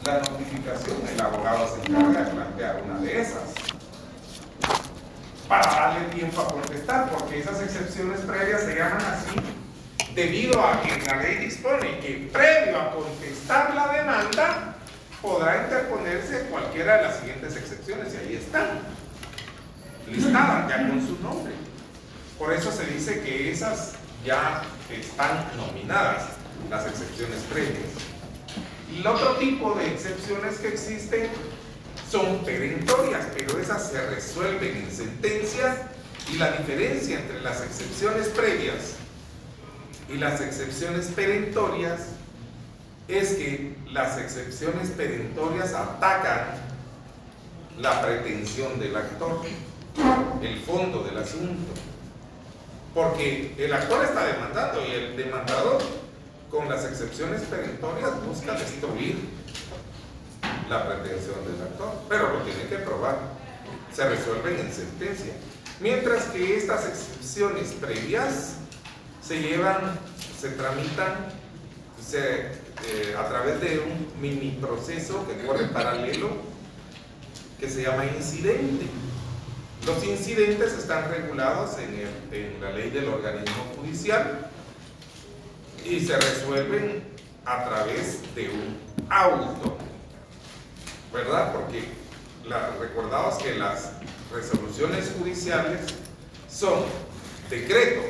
la notificación, el abogado se encarga de plantear una de esas para darle tiempo a contestar, porque esas excepciones previas se llaman así debido a que la ley dispone que previo a contestar la demanda podrá interponerse cualquiera de las siguientes excepciones, y ahí están listadas ya con su nombre. Por eso se dice que esas ya están nominadas, las excepciones previas. El otro tipo de excepciones que existen son perentorias, pero esas se resuelven en sentencia, y la diferencia entre las excepciones previas y las excepciones perentorias es que las excepciones perentorias atacan la pretensión del actor, el fondo del asunto, porque el actor está demandando y el demandador con las excepciones perentorias busca destruir la pretensión del actor, pero lo tiene que probar, se resuelven en sentencia, mientras que estas excepciones previas se tramitan a través de un mini proceso que corre paralelo que se llama incidente. Los incidentes están regulados en la ley del organismo judicial y se resuelven a través de un auto, ¿verdad? Porque recordaos que las resoluciones judiciales son decretos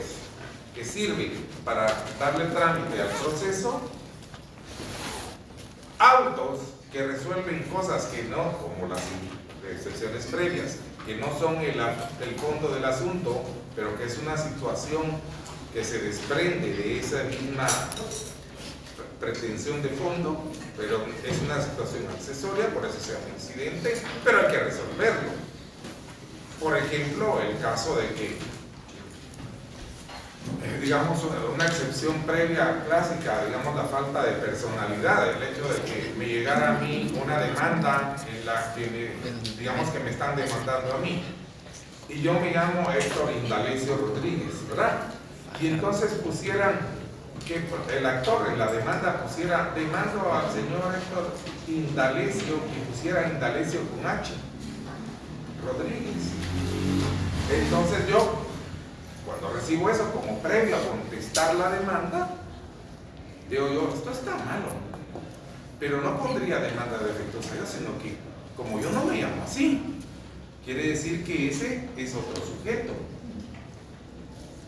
que sirven para darle trámite al proceso, autos que resuelven cosas que no, como las excepciones previas, que no son el fondo del asunto, pero que es una situación que se desprende de esa misma pretensión de fondo, pero es una situación accesoria, por eso se llama incidente, pero hay que resolverlo. Por ejemplo, el caso de que, digamos, una excepción previa clásica, digamos, la falta de personalidad, el hecho de que me llegara a mí una demanda en la que, digamos, que me están demandando a mí, y yo me llamo Héctor Indalecio Rodríguez, ¿verdad? Y entonces pusieran que el actor en la demanda pusiera, demando al señor Héctor Indalecio, y pusiera Indalecio con H, Rodríguez. Entonces yo, cuando recibo eso como previo a contestar la demanda, digo yo, esto está malo, pero no pondría demanda defectuosa, sino que como yo no me llamo así, quiere decir que ese es otro sujeto.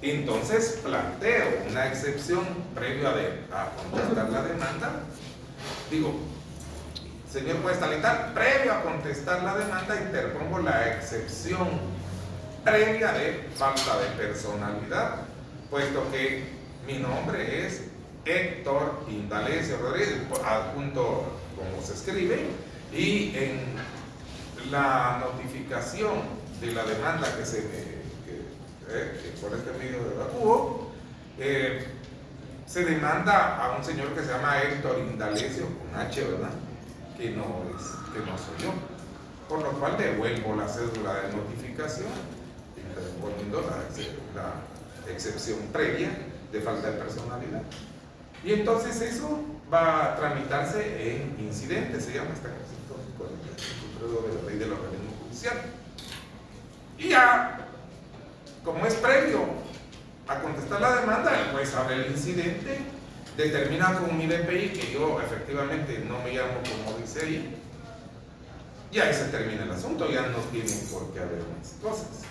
Entonces planteo una excepción previo a contestar la demanda. Digo, señor juez tal y tal, previo a contestar la demanda interpongo la excepción previa de falta de personalidad, puesto que mi nombre es Héctor Indalecio Rodríguez, adjunto como se escribe, y en la notificación de la demanda que por este medio de vacuo, se demanda a un señor que se llama Héctor Indalecio, con H, ¿verdad? Que no soy yo. Por lo cual devuelvo la cédula de notificación, interponiendo la excepción previa de falta de personalidad. Y entonces eso va a tramitarse en incidente, se llama esta cosa, de la ley del organismo judicial. Y ya, como es previo a contestar la demanda, el juez abre el incidente, determina con mi DPI que yo efectivamente no me llamo como dice ahí, y ahí se termina el asunto, ya no tienen por qué haber más cosas,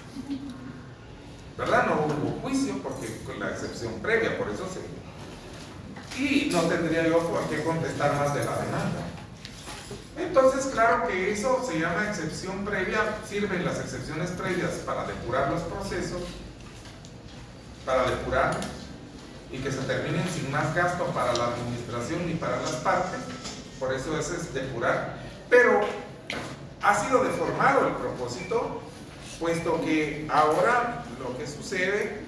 ¿verdad? No hubo juicio porque con la excepción previa, por eso y no tendría yo por qué contestar más de la demanda. Entonces, claro que eso se llama excepción previa, sirven las excepciones previas para depurar los procesos, para depurar y que se terminen sin más gasto para la administración ni para las partes, por eso ese es depurar, pero ha sido deformado el propósito, puesto que ahora lo que sucede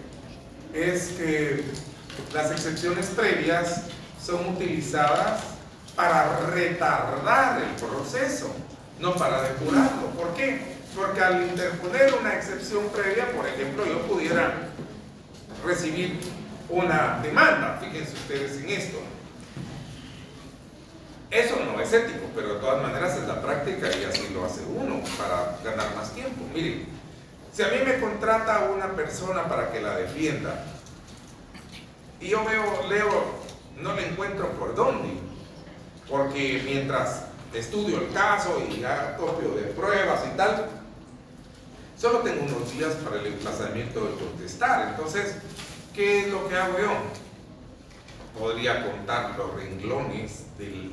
es que las excepciones previas son utilizadas para retardar el proceso, no para depurarlo. ¿Por qué? Porque al interponer una excepción previa, por ejemplo, yo pudiera recibir una demanda, fíjense ustedes en esto. Eso no es ético, pero de todas maneras es la práctica y así lo hace uno para ganar más tiempo. Miren, si a mí me contrata una persona para que la defienda y yo leo, no le encuentro por dónde, porque mientras estudio el caso y hago copio de pruebas y tal, solo tengo unos días para el emplazamiento de contestar. Entonces, ¿qué es lo que hago yo? Podría contar los renglones de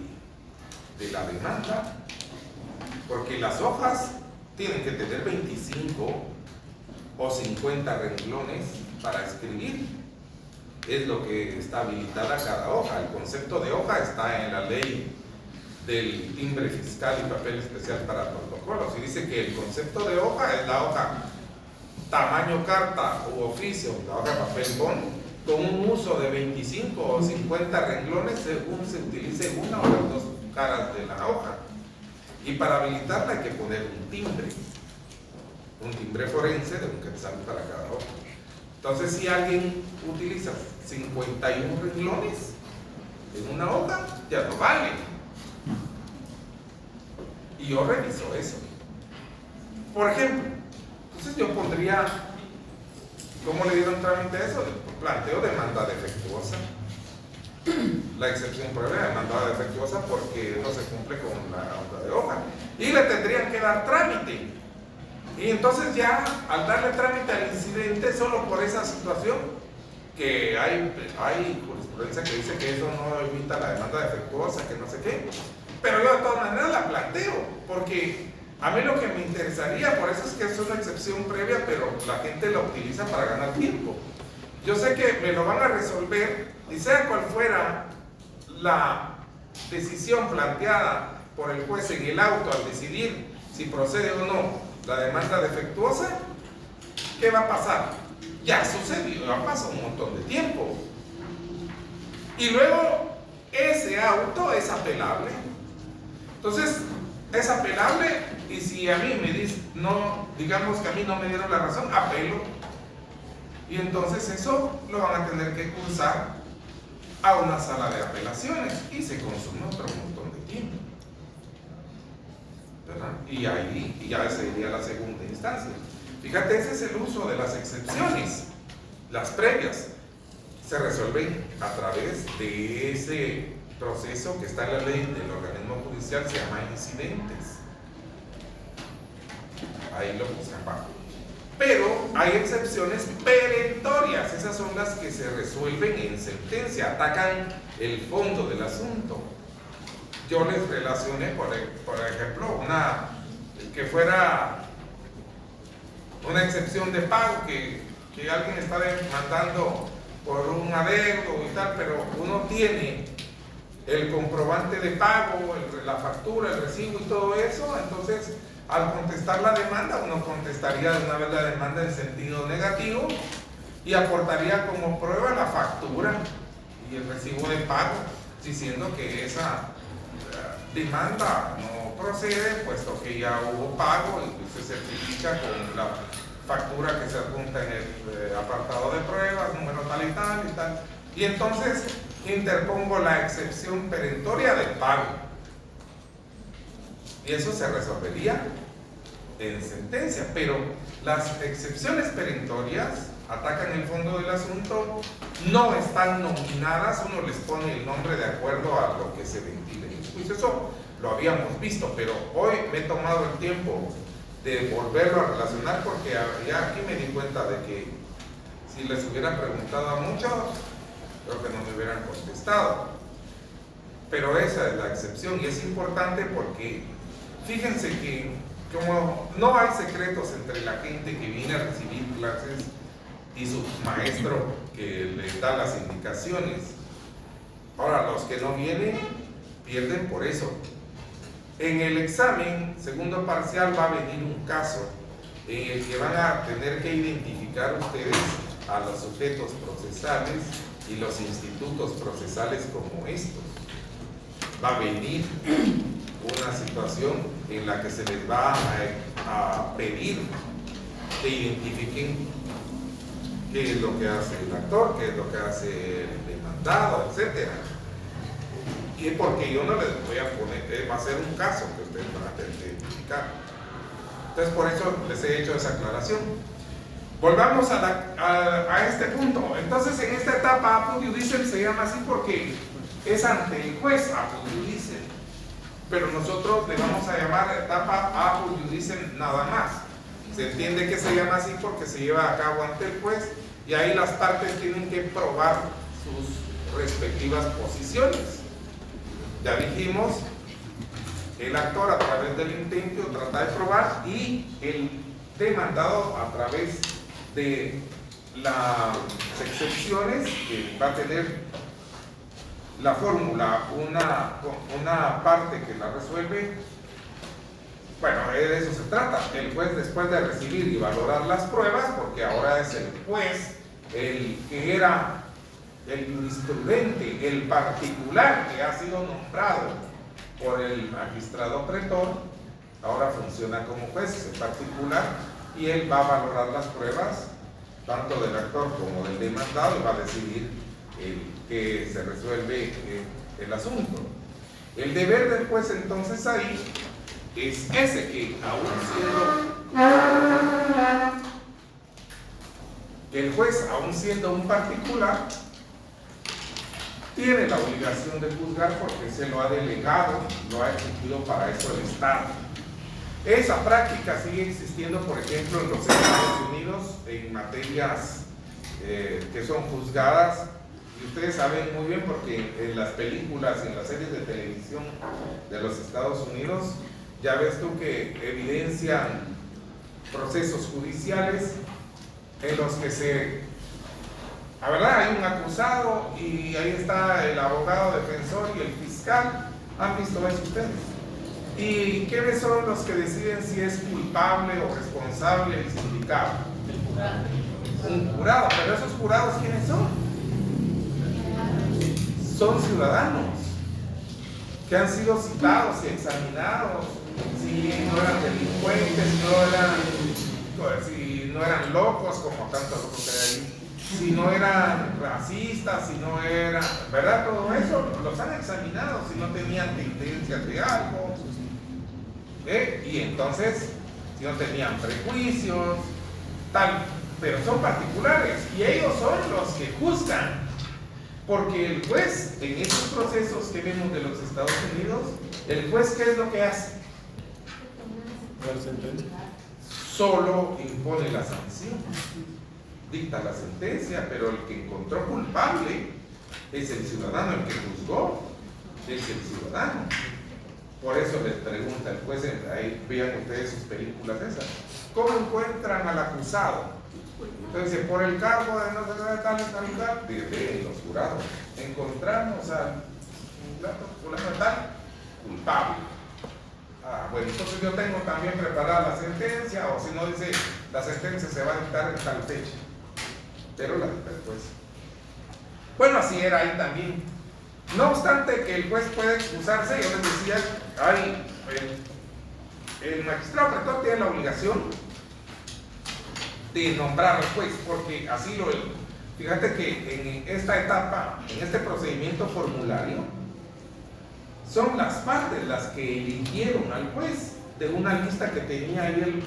la demanda, porque las hojas tienen que tener 25 o 50 renglones para escribir. Es lo que está habilitada cada hoja. El concepto de hoja está en la ley del timbre fiscal y papel especial para protocolos, y dice que el concepto de hoja es la hoja tamaño carta u oficio, la hoja de papel bond, con un uso de 25 o 50 renglones según se utilice una o las dos caras de la hoja. Y para habilitarla hay que poner un timbre forense de un quetzal para cada hoja. Entonces, si alguien utiliza 51 renglones en una hoja, ya no vale. Y yo reviso eso. Por ejemplo, entonces yo pondría, ¿cómo le dieron trámite a eso? Planteo demanda defectuosa. La excepción previa de demanda defectuosa porque no se cumple con la hoja de hoja. Y le tendrían que dar trámite. Y entonces ya, al darle trámite al incidente, solo por esa situación, que hay jurisprudencia que dice que eso no evita la demanda defectuosa, que no sé qué, pero yo de todas maneras la planteo, porque a mí lo que me interesaría, por eso es que es una excepción previa, pero la gente la utiliza para ganar tiempo. Yo sé que me lo van a resolver, y sea cual fuera la decisión planteada por el juez en el auto al decidir si procede o no la demanda defectuosa, ¿qué va a pasar? Ya sucedió, ya pasó un montón de tiempo. Y luego ese auto es apelable. Entonces, es apelable, y si a mí me dice, no, digamos que a mí no me dieron la razón, apelo. Y entonces eso lo van a tener que cursar a una sala de apelaciones y se consume otro montón de tiempo, ¿verdad? Y ahí ya sería la segunda instancia. Fíjate, ese es el uso de las excepciones. Las previas se resuelven a través de ese proceso que está en la ley del organismo judicial, se llama incidentes. Ahí lo buscan abajo. Pero hay excepciones perentorias, esas son las que se resuelven en sentencia, atacan el fondo del asunto. Yo les relacioné, por ejemplo, que fuera una excepción de pago, que alguien está demandando por un adeudo y tal, pero uno tiene el comprobante de pago, la factura, el recibo y todo eso. Entonces, al contestar la demanda, uno contestaría de una vez la demanda en sentido negativo y aportaría como prueba la factura y el recibo de pago, diciendo que esa demanda no procede, puesto que ya hubo pago y se certifica con la factura que se adjunta en el apartado de pruebas, número tal y tal y tal. Y entonces interpongo la excepción perentoria del pago. Y eso se resolvería en sentencia, pero las excepciones perentorias atacan el fondo del asunto, no están nominadas, uno les pone el nombre de acuerdo a lo que se ventile en el juicio. Eso lo habíamos visto, pero hoy me he tomado el tiempo de volverlo a relacionar porque ya aquí me di cuenta de que si les hubiera preguntado a muchos, creo que no me hubieran contestado. Pero esa es la excepción y es importante porque fíjense que como no hay secretos entre la gente que viene a recibir clases y su maestro que les da las indicaciones, ahora los que no vienen pierden por eso. En el examen segundo parcial va a venir un caso en el que van a tener que identificar ustedes a los sujetos procesales y los institutos procesales como estos. Va a venir una situación en la que se les va a pedir que identifiquen qué es lo que hace el actor, qué es lo que hace el demandado, etc. Y porque yo no les voy a poner, va a ser un caso que ustedes van a tener que identificar. Entonces, por eso les he hecho esa aclaración. Volvamos a este punto. Entonces, en esta etapa, apud iudicem se llama así porque es ante el juez apud iudicem. Pero nosotros le vamos a llamar etapa apud iudicem nada más. Se entiende que se llama así porque se lleva a cabo ante el juez y ahí las partes tienen que probar sus respectivas posiciones. Ya dijimos, el actor a través del intento trata de probar y el demandado a través de las excepciones que va a tener la fórmula, una parte que la resuelve. Bueno, de eso se trata. El juez, después de recibir y valorar las pruebas, porque ahora es el juez el que era el jurisprudente, el particular que ha sido nombrado por el magistrado pretor, ahora funciona como juez, el particular, y él va a valorar las pruebas, tanto del actor como del demandado, y va a decidir que se resuelve el asunto. El deber del juez entonces ahí es ese, que el juez, aún siendo un particular, tiene la obligación de juzgar porque se lo ha delegado, lo ha exigido para eso el Estado. Esa práctica sigue existiendo, por ejemplo, en los Estados Unidos en materias que son juzgadas, y ustedes saben muy bien porque en las películas y en las series de televisión de los Estados Unidos ya ves tú que evidencian procesos judiciales en los que la verdad hay un acusado y ahí está el abogado defensor y el fiscal. ¿Han visto eso ustedes? ¿Y quiénes son los que deciden si es culpable o responsable el sindicado? El jurado. Un jurado, pero esos jurados ¿quiénes son? Son ciudadanos que han sido citados y examinados, si no eran delincuentes, si no eran locos como tantos locos que hay ahí, si no eran racistas, si no eran, ¿verdad? Todo eso los han examinado, si no tenían tendencias de algo, y entonces, si no tenían prejuicios, tal, pero son particulares y ellos son los que juzgan. Porque el juez, en estos procesos que vemos de los Estados Unidos, el juez, ¿qué es lo que hace? ¿La sentencia? Solo impone la sanción, dicta la sentencia, pero el que encontró culpable es el ciudadano, el que juzgó es el ciudadano. Por eso les pregunta el juez, ahí vean ustedes sus películas esas, ¿cómo encuentran al acusado? Entonces, por el cargo de no sé tal, de los jurados, encontramos al fulano tal culpable. Bueno, entonces yo tengo también preparada la sentencia, o si no dice, la sentencia se va a dictar en tal fecha, pero la dicta el juez. Bueno, así era ahí también. No obstante que el juez puede excusarse, yo les decía, el magistrado pretor tiene la obligación de nombrar al juez, porque así fíjate que en esta etapa, en este procedimiento formulario, son las partes las que eligieron al juez de una lista que tenía ahí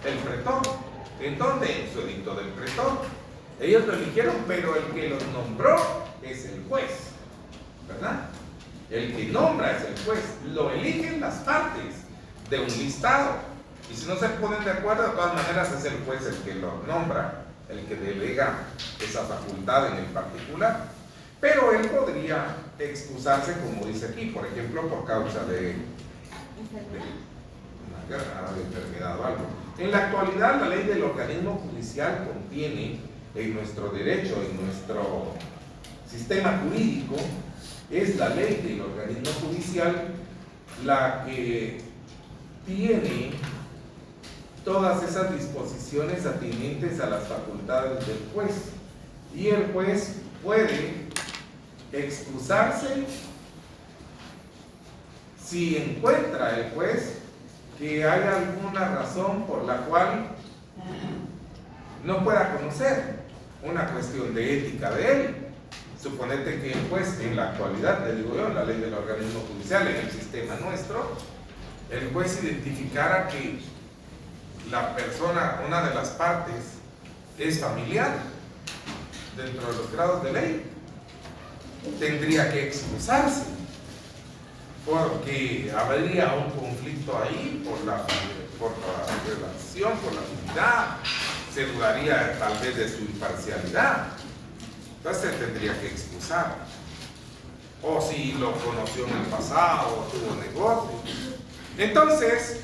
el pretor. ¿En dónde? En su edicto del pretor. Ellos lo eligieron, pero el que los nombró es el juez, ¿verdad? El que nombra es el juez. Lo eligen las partes de un listado. Y si no se ponen de acuerdo, de todas maneras es el juez el que lo nombra, el que delega esa facultad en el particular. Pero él podría excusarse, como dice aquí, por ejemplo, por causa de una guerra, de enfermedad o algo. En la actualidad, la ley del organismo judicial contiene en nuestro derecho, en nuestro sistema jurídico, es la ley del organismo judicial la que tiene todas esas disposiciones atinentes a las facultades del juez, y el juez puede excusarse si encuentra el juez que hay alguna razón por la cual no pueda conocer una cuestión de ética de él, suponete que el juez, en la actualidad, le digo yo, en la ley del organismo judicial, en el sistema nuestro, el juez identificara que la persona, una de las partes, es familiar dentro de los grados de ley, tendría que excusarse porque habría un conflicto ahí por la relación, por la afinidad, se dudaría tal vez de su imparcialidad, entonces tendría que excusar, o si lo conoció en el pasado, o tuvo negocios, entonces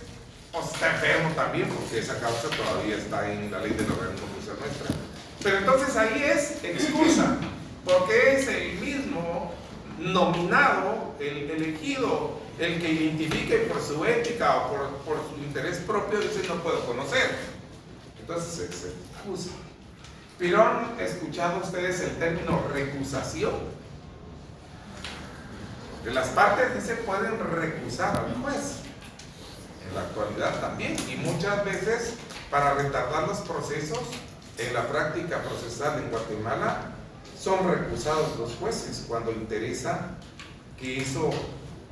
o está enfermo también, porque esa causa todavía está en la ley del organismo judicial nuestra. Pero entonces ahí es excusa, porque es el mismo nominado, el elegido, el que identifique por su ética o por su interés propio, dice no puedo conocer. Entonces es excusa. Pero ¿han escuchado ustedes el término recusación? Que las partes dice pueden recusar al juez. En la actualidad también, y muchas veces para retardar los procesos en la práctica procesal en Guatemala son recusados los jueces cuando interesa que eso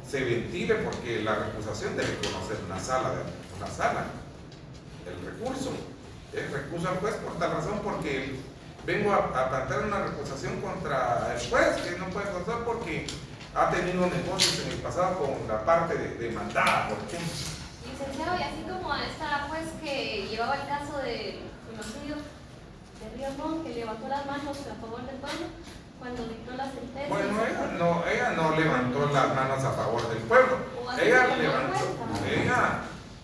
se ventile, porque la recusación debe conocer una sala, el recurso. Recuso al juez por tal razón, porque vengo a plantear una recusación contra el juez que no puede conocer porque ha tenido negocios en el pasado con la parte demandada, por ejemplo. Licenciado, y así como esta juez que llevaba el caso del conocido de Río Montt, que levantó las manos a favor del pueblo cuando dictó la sentencia. Bueno, ella no levantó las manos a favor del pueblo. Ella levantó,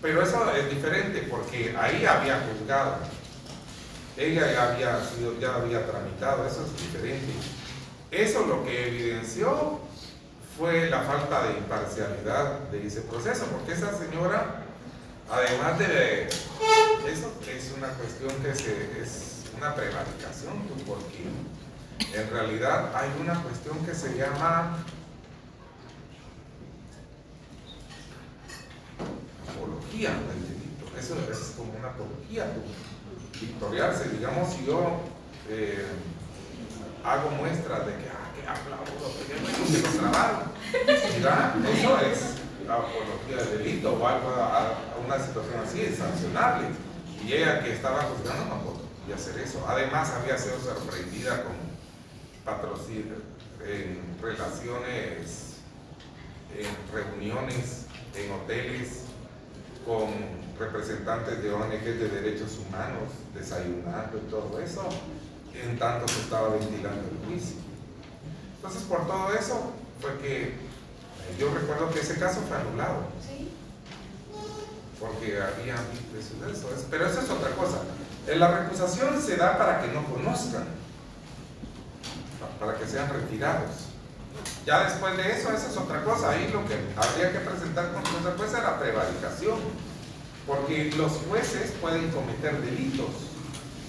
pero eso es diferente porque ahí había juzgado. Ella ya había tramitado, eso es diferente. Eso lo que evidenció fue la falta de imparcialidad de ese proceso, porque esa señora, además de eso, es una cuestión que es una prevaricación, porque en realidad hay una cuestión que se llama apología del delito. Eso es como una apología, victoriarse. Digamos, si yo hago muestras de que aplaudo, que lo trabaron. Mira, eso es apología de delito o algo a una situación así, es sancionable. Y ella que estaba juzgando no podía hacer eso. Además, había sido sorprendida con patrocinio en relaciones, en reuniones, en hoteles, con representantes de ONG de derechos humanos, desayunando y todo eso, en tanto se estaba ventilando el juicio. Entonces, por todo eso fue que yo recuerdo que ese caso fue anulado. Sí. Porque había eso. Pero eso es otra cosa. La recusación se da para que no conozcan, para que sean retirados. Ya después de eso es otra cosa. Ahí lo que habría que presentar contra esa jueza era prevaricación. Porque los jueces pueden cometer delitos.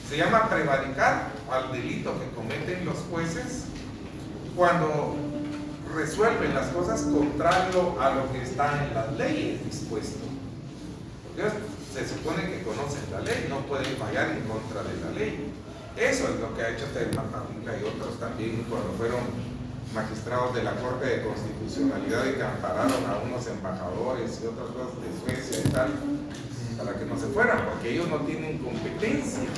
Se llama prevaricar al delito que cometen los jueces cuando resuelven las cosas contrario a lo que está en las leyes dispuesto. Porque se supone que conocen la ley, no pueden fallar en contra de la ley. Eso es lo que ha hecho Telma Pavila y otros también cuando fueron magistrados de la Corte de Constitucionalidad y que ampararon a unos embajadores y otras cosas de Suecia y tal, para que no se fueran, porque ellos no tienen competencia.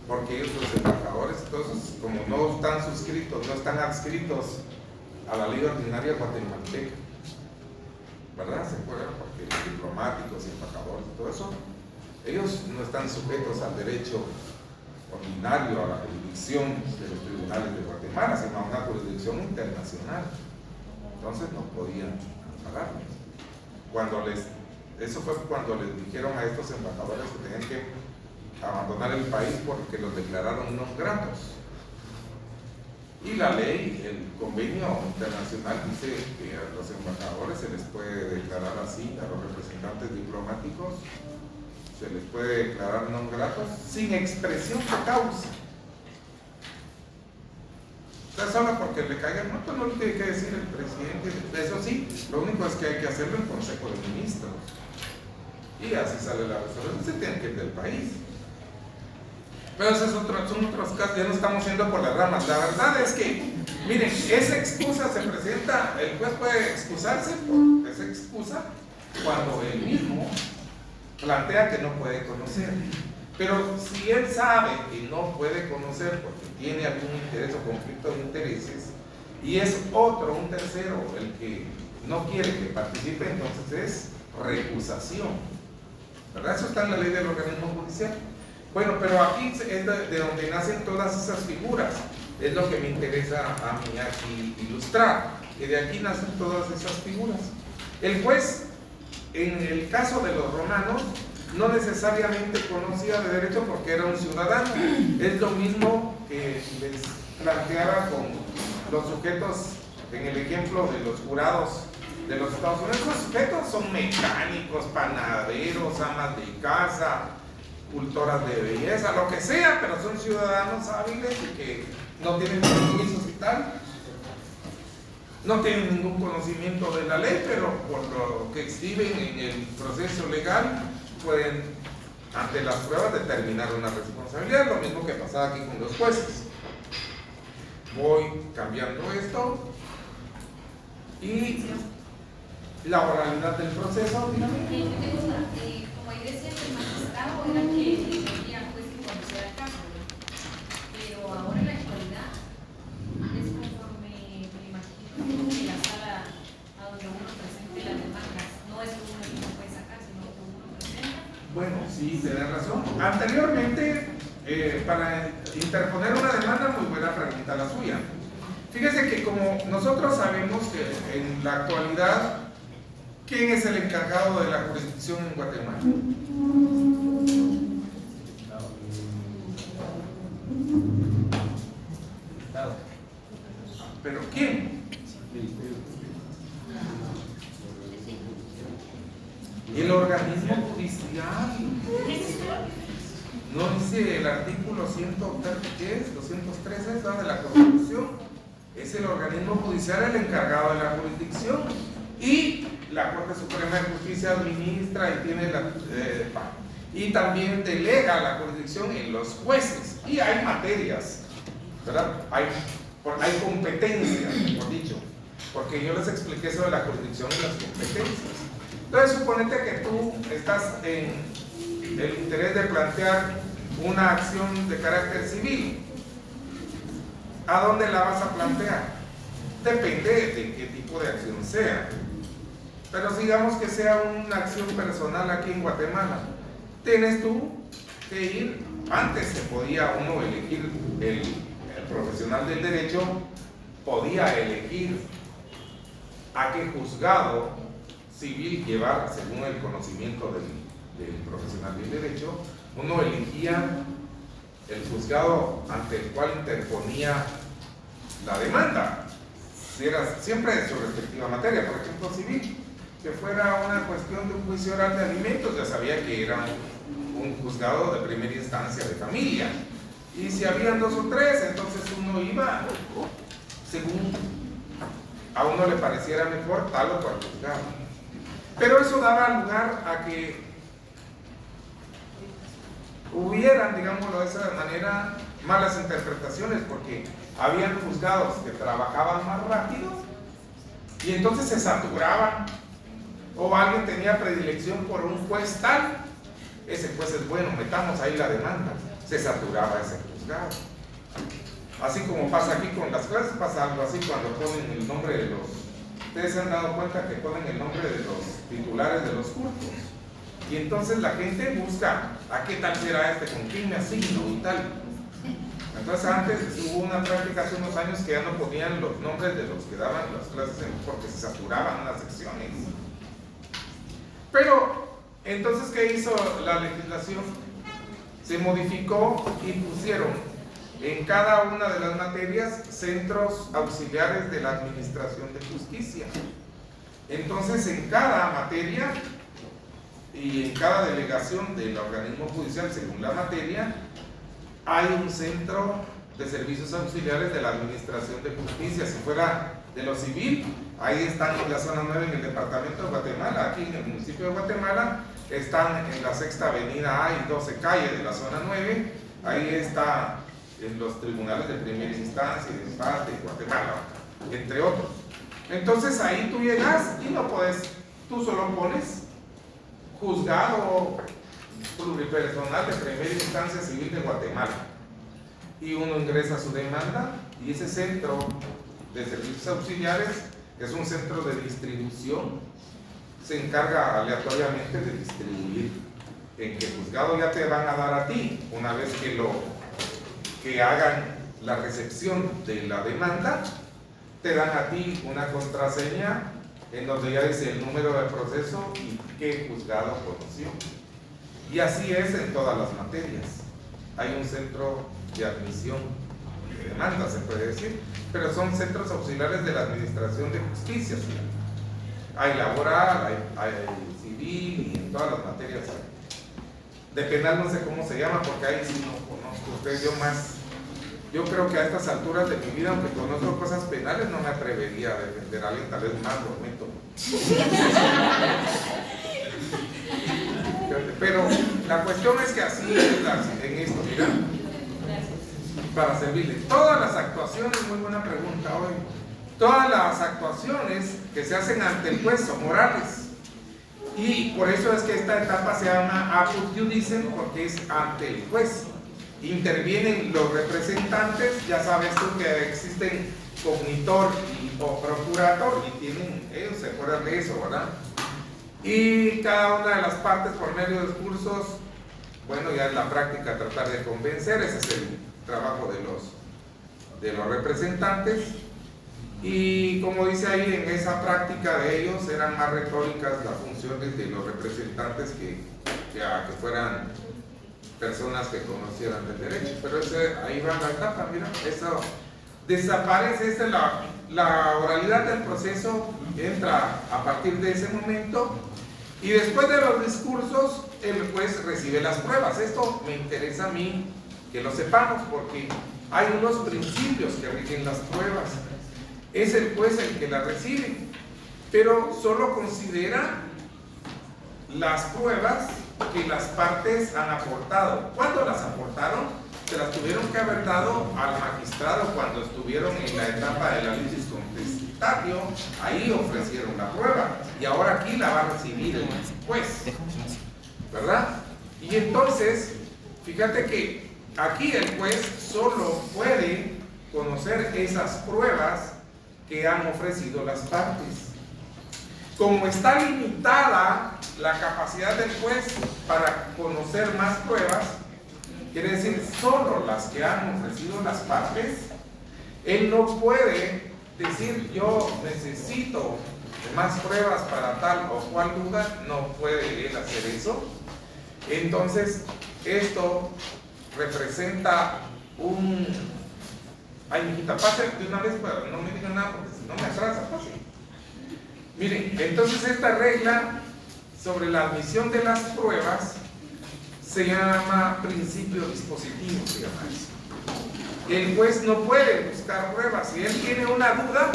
Porque ellos, los embajadores, entonces, como no están suscritos, no están adscritos a la ley ordinaria guatemalteca, ¿verdad? Se acuerdan, porque los diplomáticos y embajadores, todo eso, ellos no están sujetos al derecho ordinario, a la jurisdicción de los tribunales de Guatemala, sino a una jurisdicción internacional. Entonces no podían ampararlos. Eso fue cuando les dijeron a estos embajadores que tenían que abandonar el país porque los declararon no gratos. Y la ley, el convenio internacional dice que a los embajadores se les puede declarar así, a los representantes diplomáticos se les puede declarar no gratos sin expresión de causa. O sea, solo porque le caigan, no, pues no lo tiene que decir el presidente. Eso sí, lo único es que hay que hacerlo en Consejo de Ministros. Y así sale la resolución, se tiene que ir del país. Pero esos son otros casos, ya no estamos yendo por las ramas. La verdad es que, miren, esa excusa se presenta, el juez puede excusarse por esa excusa cuando él mismo plantea que no puede conocer. Pero si él sabe que no puede conocer porque tiene algún interés o conflicto de intereses, y es otro, un tercero, el que no quiere que participe, entonces es recusación, ¿verdad? Eso está en la ley del organismo judicial. Bueno, pero aquí es de donde nacen todas esas figuras, es lo que me interesa a mí aquí ilustrar, que de aquí nacen todas esas figuras. El juez, en el caso de los romanos, no necesariamente conocía de derecho porque era un ciudadano. Es lo mismo que les planteaba con los sujetos en el ejemplo de los jurados de los Estados Unidos. Esos sujetos son mecánicos, panaderos, amas de casa, cultoras de belleza, lo que sea, pero son ciudadanos hábiles y que no tienen permisos y tal. No tienen ningún conocimiento de la ley, pero por lo que exhiben en el proceso legal, pueden, ante las pruebas, determinar una responsabilidad, lo mismo que pasaba aquí con los jueces. Voy cambiando esto y la oralidad del proceso, dígame. Como ahí decía que el magistrado era que tenía juez que conociera el caso, pero ahora en la actualidad es conforme, me imagino, que la sala a donde uno presente las demandas no es uno el que lo puede sacar, sino que uno presenta. Bueno, sí, tenés razón. Anteriormente, para interponer una demanda, muy buena pregunta la suya. Fíjese que como nosotros sabemos que en la actualidad, ¿quién es el encargado de la jurisdicción en Guatemala? ¿Pero quién? El organismo judicial. No dice el artículo 203 de la Constitución. Es el organismo judicial el encargado de la jurisdicción. Y la Corte Suprema de Justicia administra y tiene y también delega la jurisdicción en los jueces. Y hay materias, ¿verdad? Hay competencias, mejor dicho. Porque yo les expliqué sobre la jurisdicción y las competencias. Entonces, suponete que tú estás en el interés de plantear una acción de carácter civil. ¿A dónde la vas a plantear? Depende de qué tipo de acción sea. Pero digamos que sea una acción personal aquí en Guatemala. Tienes tú que ir, antes se podía uno elegir, el profesional del derecho podía elegir a qué juzgado civil llevar según el conocimiento del profesional del derecho. Uno elegía el juzgado ante el cual interponía la demanda, siempre de su respectiva materia. Por ejemplo, civil, que fuera una cuestión de un juicio oral de alimentos, ya sabía que era un juzgado de primera instancia de familia, y si habían 2 o 3, entonces uno iba según a uno le pareciera mejor tal o cual juzgado. Pero eso daba lugar a que hubieran, digámoslo de esa manera, malas interpretaciones, porque habían juzgados que trabajaban más rápido y entonces se saturaban, o alguien tenía predilección por un juez tal, ese juez es bueno, metamos ahí la demanda, se saturaba ese juzgado. Así como pasa aquí con las clases, pasa algo así cuando ponen el nombre de los... Ustedes se han dado cuenta que ponen el nombre de los titulares de los cursos. Y entonces la gente busca, ¿a qué tal será este? ¿Con quién me asigno? Y tal. Entonces antes hubo una práctica hace unos años que ya no ponían los nombres de los que daban las clases porque se saturaban las secciones. Pero, entonces, ¿qué hizo la legislación? Se modificó y pusieron en cada una de las materias centros auxiliares de la administración de justicia. Entonces, en cada materia y en cada delegación del organismo judicial, según la materia, hay un centro de servicios auxiliares de la administración de justicia. Si fuera de lo civil, ahí están en la zona 9 en el departamento de Guatemala. Aquí en el municipio de Guatemala están en la 6ª avenida A y 12 calle de la zona 9, Ahí está en los tribunales de primera instancia, de empate, de Guatemala, entre otros. Entonces ahí tú llegas y no puedes, tú solo pones juzgado pluripersonal de primera instancia civil de Guatemala. Y uno ingresa su demanda y ese centro de servicios auxiliares es un centro de distribución, se encarga aleatoriamente de distribuir, en que el juzgado ya te van a dar a ti, una vez que hagan la recepción de la demanda, te dan a ti una contraseña en donde ya dice el número del proceso y qué juzgado conoció. Y así es en todas las materias. Hay un centro de admisión de demanda, se puede decir, pero son centros auxiliares de la Administración de Justicia. ¿Sí? Hay laboral, hay civil y en todas las materias hay. De penal no sé cómo se llama porque ahí sí no conozco. Ustedes, yo creo que a estas alturas de mi vida, aunque conozco cosas penales, no me atrevería a defender a alguien, tal vez más lo meto. Pero la cuestión es que así es en esto, mira, para servirle. Todas las actuaciones, muy buena pregunta hoy, todas las actuaciones que se hacen ante el juez son morales. Y por eso es que esta etapa se llama apud iudicem, porque es ante el juez. Intervienen los representantes, ya sabes tú que existen cognitor o procurator, y ellos se acuerdan de eso, ¿verdad? Y cada una de las partes por medio de discursos, bueno, ya en la práctica tratar de convencer, ese es el trabajo de los representantes. Y como dice ahí, en esa práctica de ellos eran más retóricas las funciones de los representantes que fueran personas que conocieran del derecho. Pero ahí va la etapa, mira, eso desaparece, esa es la oralidad del proceso, entra a partir de ese momento, y después de los discursos el juez recibe las pruebas. Esto me interesa a mí que lo sepamos porque hay unos principios que rigen las pruebas. Es el juez el que las recibe, pero solo considera las pruebas que las partes han aportado. ¿Cuándo las aportaron? Se las tuvieron que haber dado al magistrado cuando estuvieron en la etapa del análisis contestatario. Ahí ofrecieron la prueba y ahora aquí la va a recibir el juez, ¿verdad? Y entonces, fíjate que aquí el juez solo puede conocer esas pruebas que han ofrecido las partes. Como está limitada la capacidad del juez para conocer más pruebas, quiere decir solo las que han ofrecido las partes, él no puede decir yo necesito más pruebas para tal o cual duda, no puede él hacer eso. Entonces esto representa un... Ay, mijita, pase de una vez, pero no me digan nada porque si no me atrasa, pase. Miren, entonces esta regla sobre la admisión de las pruebas se llama principio dispositivo, se llama eso. El juez no puede buscar pruebas. Si él tiene una duda,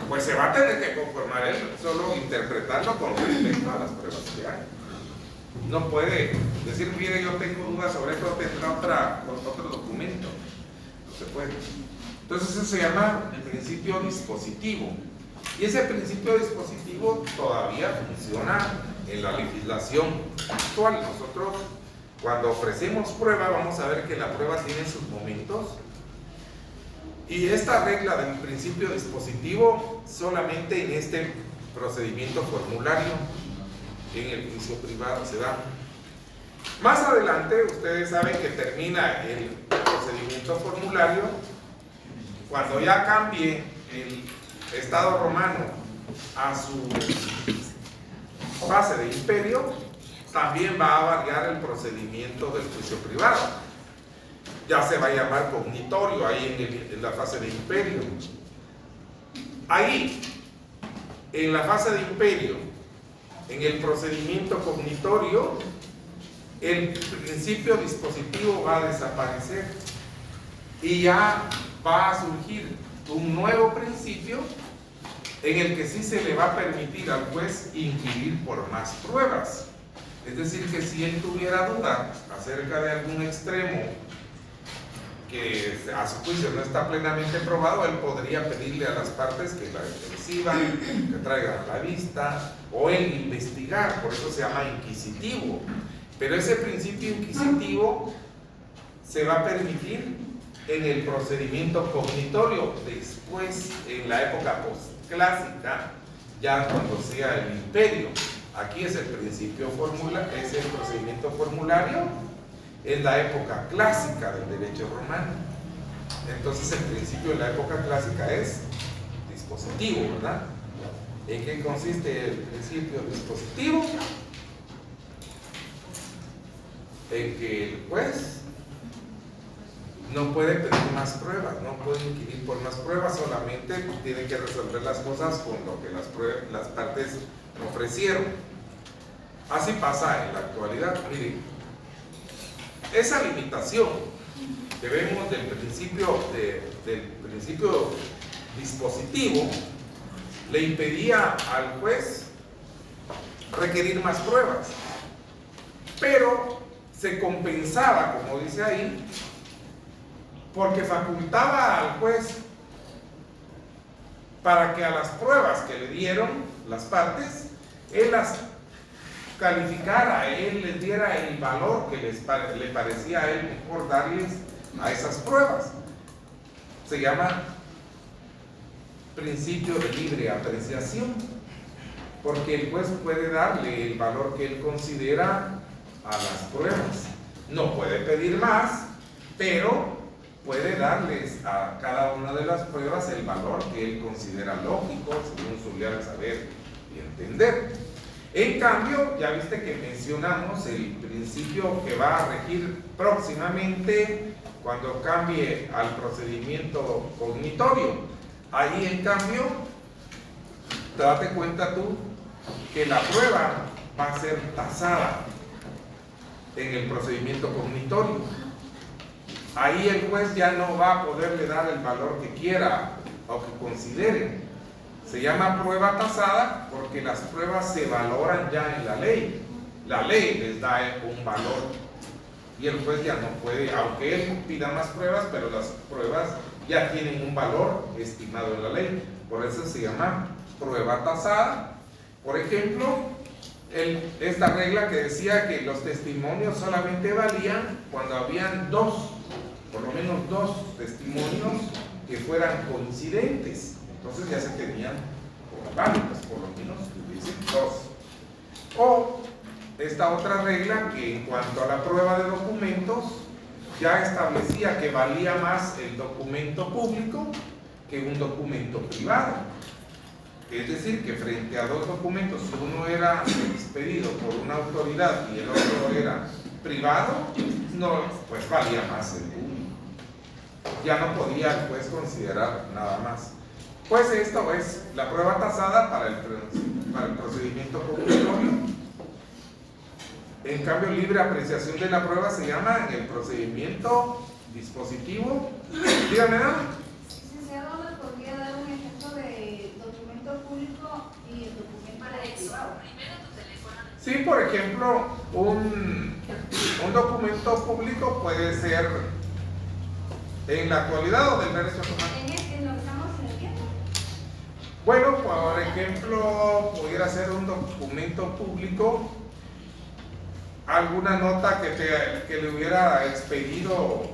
pues se va a tener que conformar él, solo interpretarlo con respecto a las pruebas que hay. No puede decir, mire, yo tengo dudas sobre esto, tendrá otro documento. No se puede. Entonces eso se llama el principio dispositivo. Y ese principio dispositivo todavía funciona en la legislación actual. Nosotros, cuando ofrecemos prueba, vamos a ver que la prueba tiene sus momentos. Y esta regla del principio dispositivo solamente en este procedimiento formulario, en el juicio privado se da. Más adelante, ustedes saben que termina el procedimiento formulario cuando ya cambie el Estado romano a su fase de imperio, también va a variar el procedimiento del juicio privado. Ya se va a llamar cognitorio ahí en la fase de imperio. Ahí, en la fase de imperio, en el procedimiento cognitorio, el principio dispositivo va a desaparecer y ya va a surgir un nuevo principio en el que sí se le va a permitir al juez inquirir por más pruebas. Es decir, que si él tuviera duda acerca de algún extremo que a su juicio no está plenamente probado, él podría pedirle a las partes que la reciban, que traigan a la vista, o él investigar, por eso se llama inquisitivo. Pero ese principio inquisitivo se va a permitir en el procedimiento cognitorio, después, en la época postclásica, ya cuando sea el imperio. Aquí es el principio es el procedimiento formulario, en la época clásica del derecho romano. Entonces el principio de la época clásica es dispositivo, ¿verdad? ¿En qué consiste el principio dispositivo? En que el juez no puede pedir más pruebas, no puede inquirir por más pruebas, solamente tiene que resolver las cosas con lo que las partes ofrecieron. Así pasa en la actualidad. Miren, esa limitación que vemos del principio dispositivo le impedía al juez requerir más pruebas, pero se compensaba, como dice ahí, porque facultaba al juez para que a las pruebas que le dieron las partes, él las calificara, él les diera el valor que le parecía a él mejor darles a esas pruebas. Se llama principio de libre apreciación, porque el juez puede darle el valor que él considera a las pruebas. No puede pedir más, pero puede darles a cada una de las pruebas el valor que él considera lógico, según su leal saber y entender. En cambio, ya viste que mencionamos el principio que va a regir próximamente cuando cambie al procedimiento cognitorio. Ahí, en cambio, date cuenta tú que la prueba va a ser tasada en el procedimiento cognitorio. Ahí el juez ya no va a poderle dar el valor que quiera o que considere. Se llama prueba tasada porque las pruebas se valoran ya en la ley. La ley les da un valor y el juez ya no puede, aunque él pida más pruebas, pero las pruebas ya tienen un valor estimado en la ley. Por eso se llama prueba tasada. Por ejemplo, esta regla que decía que los testimonios solamente valían cuando habían por lo menos dos testimonios que fueran coincidentes. Entonces ya se tenían como válidos, por lo menos que hubiesen dos. O esta otra regla que en cuanto a la prueba de documentos ya establecía que valía más el documento público que un documento privado. Es decir, que frente a dos documentos, si uno era expedido por una autoridad y el otro era privado, no, pues valía más el público. Ya no podía el juez considerar nada más. Pues esto es la prueba tasada para el procedimiento cognitorio. En cambio, libre apreciación de la prueba se llama en el procedimiento dispositivo. Dígame, ¿no? Licenciado, ¿nos podría dar un ejemplo de documento público y el documento privado? Sí, por ejemplo, un documento público puede ser en la actualidad o del derecho romano. En lo que estamos viendo. Bueno, por ejemplo, pudiera ser un documento público, alguna nota que le hubiera expedido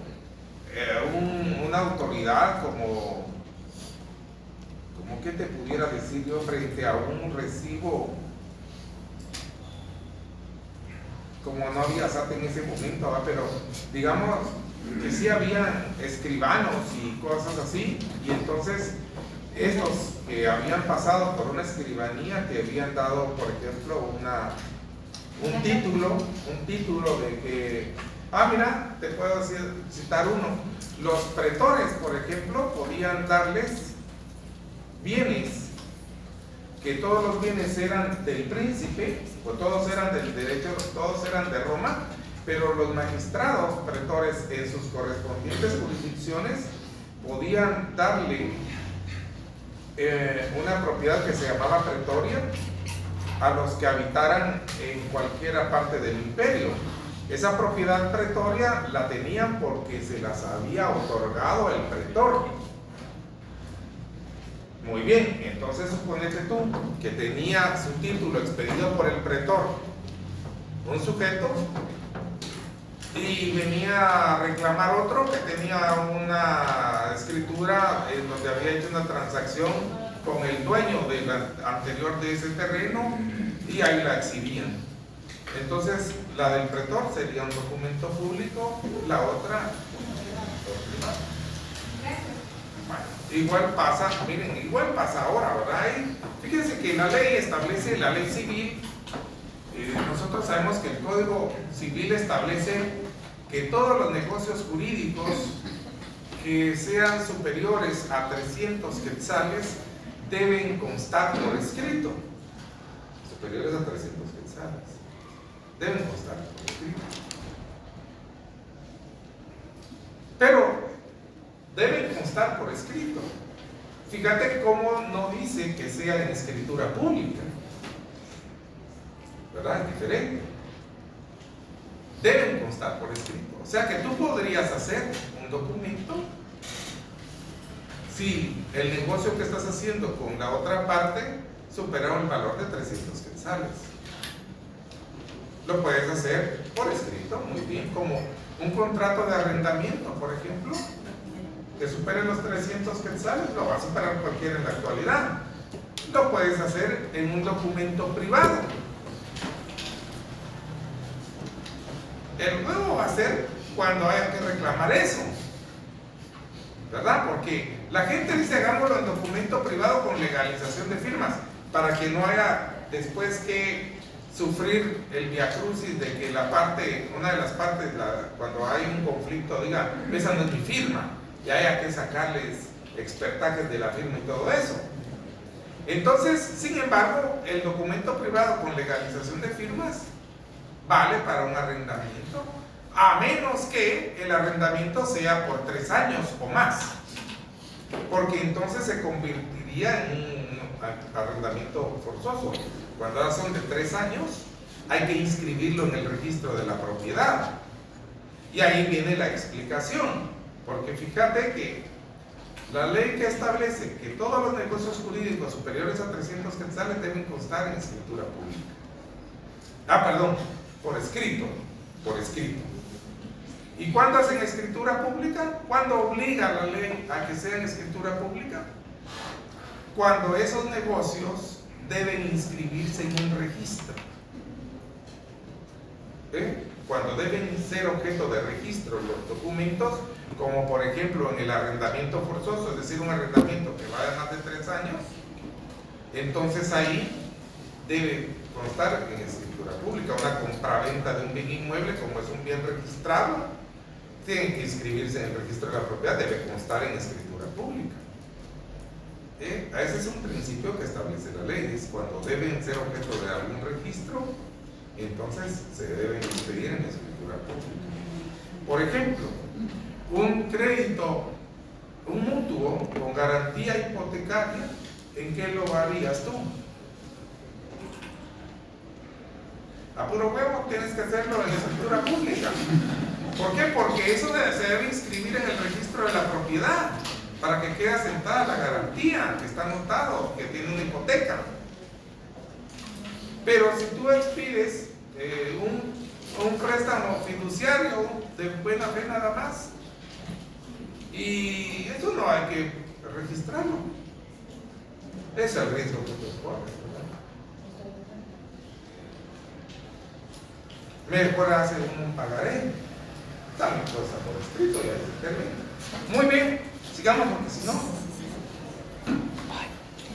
una autoridad, como que te pudiera decir yo frente a un recibo, como no había SAT en ese momento, ¿verdad? Pero digamos que sí habían escribanos y cosas así, y entonces estos que habían pasado por una escribanía te habían dado, por ejemplo, un título de que, mira, te puedo citar uno. Los pretores, por ejemplo, podían darles bienes, que todos los bienes eran del príncipe, o todos eran del derecho, todos eran de Roma, pero los magistrados pretores en sus correspondientes jurisdicciones podían darle una propiedad que se llamaba pretoria a los que habitaran en cualquiera parte del imperio. Esa propiedad pretoria la tenían porque se las había otorgado el pretor. Muy bien, entonces suponete tú que tenía su título expedido por el pretor un sujeto y venía a reclamar otro que tenía una escritura en donde había hecho una transacción con el dueño anterior de ese terreno y ahí la exhibían. Entonces la del pretor sería un documento público, la otra bueno, igual pasa, miren, igual pasa ahora, ¿verdad? Fíjense que la ley establece, la ley civil, nosotros sabemos que el Código Civil establece que todos los negocios jurídicos que sean superiores a 300 quetzales deben constar por escrito. Superiores a 300 quetzales deben constar por escrito. Pero deben constar por escrito. Fíjate cómo no dice que sea en escritura pública, ¿verdad? Es diferente. Deben constar por escrito. O sea que tú podrías hacer un documento si el negocio que estás haciendo con la otra parte supera un valor de 300 quetzales. Lo puedes hacer por escrito, muy bien, como un contrato de arrendamiento, por ejemplo, que supere los 300 quetzales, lo va a superar cualquiera en la actualidad. Lo puedes hacer en un documento privado. El nuevo va a ser cuando haya que reclamar eso, ¿verdad? Porque la gente dice hagámoslo en documento privado con legalización de firmas, para que no haya después que sufrir el viacrucis de que una de las partes, cuando hay un conflicto, diga, esa no es mi firma, y haya que sacarles expertajes de la firma y todo eso. Entonces, sin embargo, el documento privado con legalización de firmas vale para un arrendamiento, a menos que el arrendamiento sea por 3 años o más, porque entonces se convertiría en un arrendamiento forzoso. Cuando ahora son de 3 años, hay que inscribirlo en el registro de la propiedad. Y ahí viene la explicación, porque fíjate que la ley que establece que todos los negocios jurídicos superiores a 300 quetzales deben constar en escritura pública. Por escrito, por escrito. ¿Y cuándo hacen escritura pública? ¿Cuándo obliga la ley a que sea en escritura pública? Cuando esos negocios deben inscribirse en un registro. Cuando deben ser objeto de registro los documentos, como por ejemplo en el arrendamiento forzoso, es decir, un arrendamiento que va de más de 3 años, entonces ahí debe constar en escritura pública. Una compraventa de un bien inmueble, como es un bien registrado, tiene que inscribirse en el registro de la propiedad, debe constar en escritura pública. Ese es un principio que establece la ley, es cuando deben ser objeto de algún registro, entonces se deben expedir en escritura pública. Por ejemplo, un crédito, un mutuo con garantía hipotecaria, ¿en qué lo harías tú? A puro huevo tienes que hacerlo en escritura pública. ¿Por qué? Porque eso se debe inscribir en el registro de la propiedad para que quede asentada la garantía que está anotado, que tiene una hipoteca. Pero si tú expides un préstamo fiduciario de buena fe nada más, y eso no hay que registrarlo, es el riesgo que tú corres, ¿verdad? Mejor hace un pagaré, también cosa por escrito y ahí se termina. Muy bien, sigamos porque si no,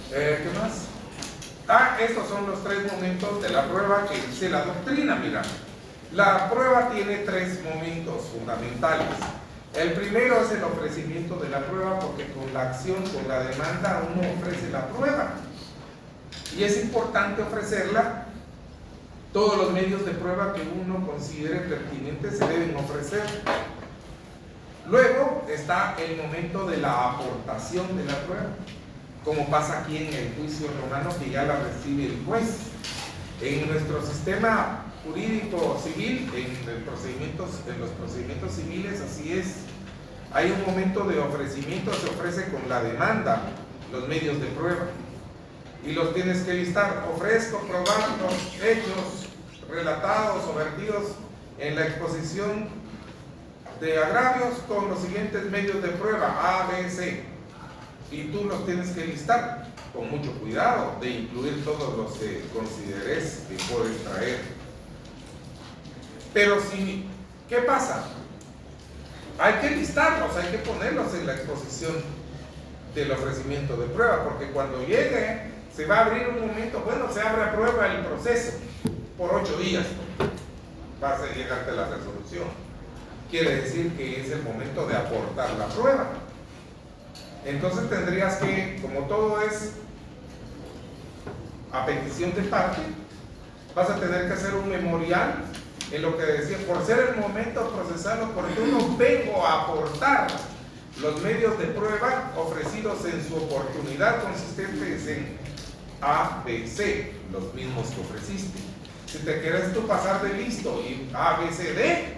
¿qué más? Estos son los 3 momentos de la prueba que dice la doctrina. Mira, la prueba tiene 3 momentos fundamentales. El primero es el ofrecimiento de la prueba, porque con la acción, con la demanda, uno ofrece la prueba. Y es importante ofrecerla. Todos los medios de prueba que uno considere pertinentes se deben ofrecer. Luego está el momento de la aportación de la prueba, como pasa aquí en el juicio romano, que ya la recibe el juez. En nuestro sistema jurídico civil, en los procedimientos civiles, así es. Hay un momento de ofrecimiento, se ofrece con la demanda los medios de prueba y los tienes que listar. Ofrezco probar los hechos relatados o vertidos en la exposición de agravios con los siguientes medios de prueba A, B, C, y tú los tienes que listar con mucho cuidado de incluir todos los que consideres que puedes traer. Pero si, ¿qué pasa? Hay que listarlos, hay que ponerlos en la exposición del ofrecimiento de prueba, porque cuando llegue se va a abrir un momento, bueno, se abre a prueba el proceso por 8 días, vas a llegarte a la resolución. Quiere decir que es el momento de aportar la prueba. Entonces tendrías que, como todo es a petición de parte, vas a tener que hacer un memorial en lo que decía: por ser el momento procesal oportuno, vengo a aportar los medios de prueba ofrecidos en su oportunidad, consistentes en A, B, C, los mismos que ofreciste. Si te quieres tú pasar de listo y A, B, C, D,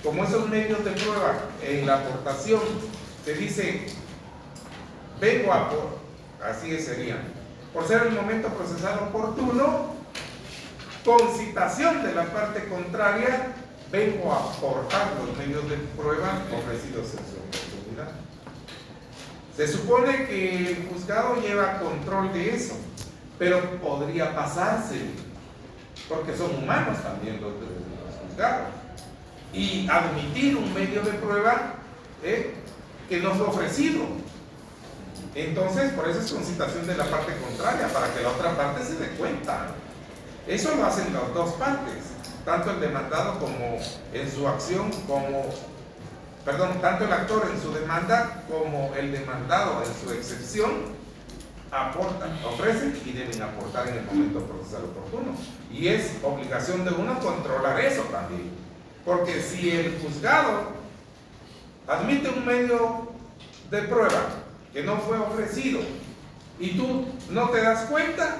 como esos medios de prueba en la aportación te dice vengo a por, así sería, por ser el momento procesal oportuno, con citación de la parte contraria, vengo a aportar los medios de prueba ofrecidos en su oportunidad. Se supone que el juzgado lleva control de eso, pero podría pasarse, porque son humanos también los juzgados, y admitir un medio de prueba que no fue ofrecido. Entonces, por eso es con citación de la parte contraria, para que la otra parte se dé cuenta. Eso lo hacen las dos partes, tanto el demandado como en su acción, tanto el actor en su demanda como el demandado en su excepción, aportan, ofrecen y deben aportar en el momento procesal oportuno. Y es obligación de uno controlar eso también, porque si el juzgado admite un medio de prueba que no fue ofrecido y tú no te das cuenta,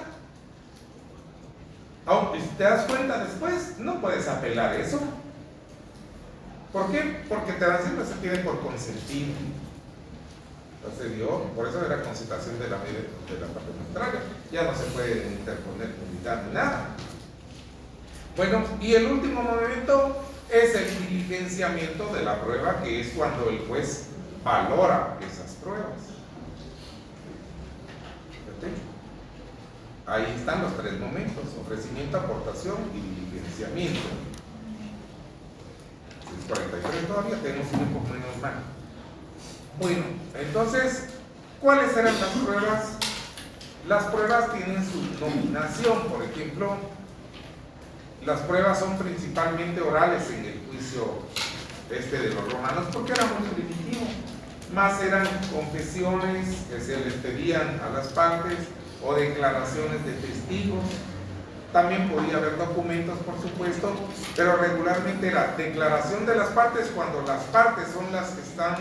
aunque si te das cuenta después, no puedes apelar eso. ¿Por qué? Porque siempre se tiene por consentido. Entonces por eso era con citación de la parte contraria. Ya no se puede interponer nulidad ni nada. Bueno, y el último momento es el diligenciamiento de la prueba, que es cuando el juez valora esas pruebas. Ahí están los 3 momentos: ofrecimiento, aportación y diligenciamiento. Si es 43 todavía, tenemos un poco menos mal. Bueno, entonces, ¿cuáles eran las pruebas? Las pruebas tienen su nominación. Por ejemplo, las pruebas son principalmente orales en el juicio de los romanos, porque era muy primitivo. Más eran confesiones que se les pedían a las partes, o declaraciones de testigos. También podía haber documentos, por supuesto, pero regularmente era declaración de las partes cuando las partes son las que están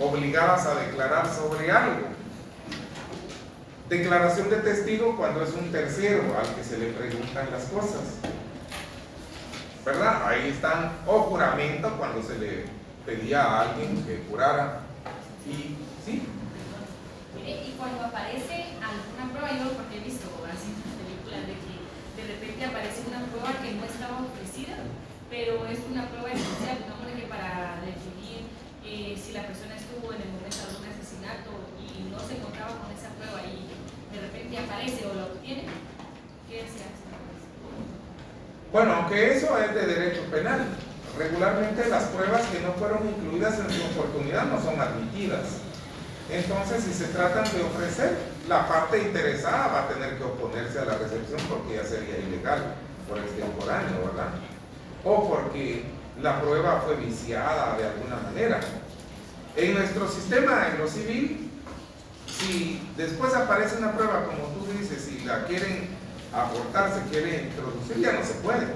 obligadas a declarar sobre algo. Declaración de testigo cuando es un tercero al que se le preguntan las cosas, ¿verdad? Ahí están. O juramento cuando se le pedía a alguien que jurara. Y sí. Y cuando aparece alguna prueba, yo porque he visto así películas de que de repente aparece una prueba que no estaba ofrecida, pero es una prueba esencial, digamos, que para definir si la persona estuvo en el momento de un asesinato y no se encontraba con esa prueba y de repente aparece o la obtiene, ¿qué se hace? Bueno, aunque eso es de derecho penal, regularmente las pruebas que no fueron incluidas en su oportunidad no son admitidas. Entonces, si se tratan de ofrecer, la parte interesada va a tener que oponerse a la recepción, porque ya sería ilegal por extemporáneo, ¿verdad? O porque la prueba fue viciada de alguna manera. En nuestro sistema, en lo civil, si después aparece una prueba, como tú dices, y la quieren aportar, se quiere introducir, ya no se puede,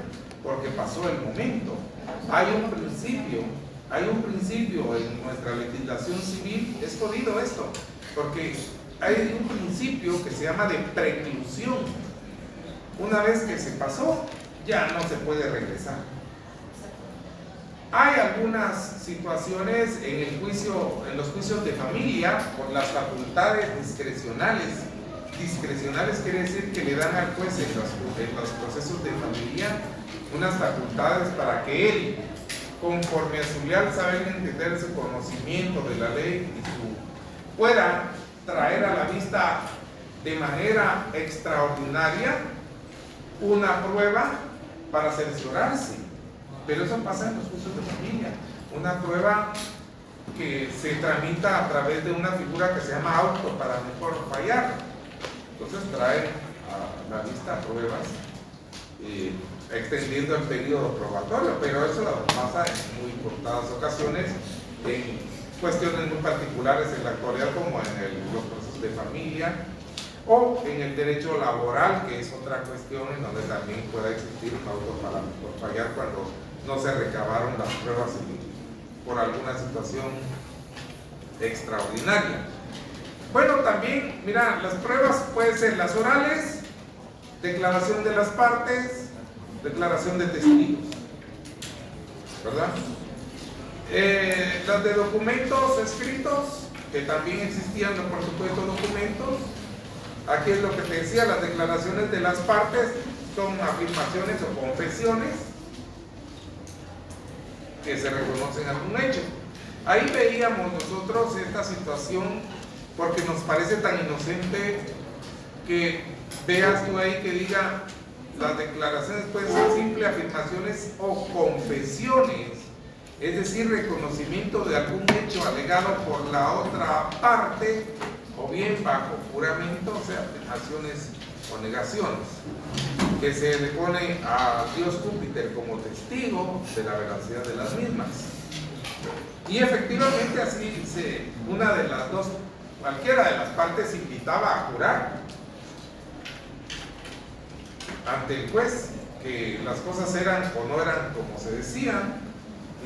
porque pasó el momento. Hay un principio en nuestra legislación civil. Es jodido esto, porque hay un principio que se llama de preclusión. Una vez que se pasó, ya no se puede regresar. Hay algunas situaciones en los juicios de familia por las facultades discrecionales. Discrecionales quiere decir que le dan al juez en los procesos de familia unas facultades para que él, conforme a su leal saber entender, su conocimiento de la ley pueda traer a la vista de manera extraordinaria una prueba para cerciorarse. Pero eso pasa en los juicios de familia, una prueba que se tramita a través de una figura que se llama auto para mejor fallar. Entonces trae a la vista pruebas extendiendo el periodo probatorio, pero eso pasa en muy contadas ocasiones en cuestiones muy particulares en la actualidad, como en los procesos de familia o en el derecho laboral, que es otra cuestión en donde también puede existir un auto para mejor fallar cuando no se recabaron las pruebas por alguna situación extraordinaria. Bueno, también, mira, las pruebas pueden ser las orales, declaración de las partes, declaración de testigos, ¿verdad? Las de documentos escritos, que también existían, por supuesto, documentos. Aquí es lo que te decía, las declaraciones de las partes son afirmaciones o confesiones que se reconocen algún hecho. Ahí veíamos nosotros esta situación porque nos parece tan inocente que veas tú ahí que diga las declaraciones pueden ser simples afirmaciones o confesiones, es decir, reconocimiento de algún hecho alegado por la otra parte o bien bajo juramento, o sea, afirmaciones o negaciones, que se le pone a Dios Júpiter como testigo de la veracidad de las mismas. Y efectivamente así una de las dos, cualquiera de las partes invitaba a jurar ante el juez que las cosas eran o no eran como se decían,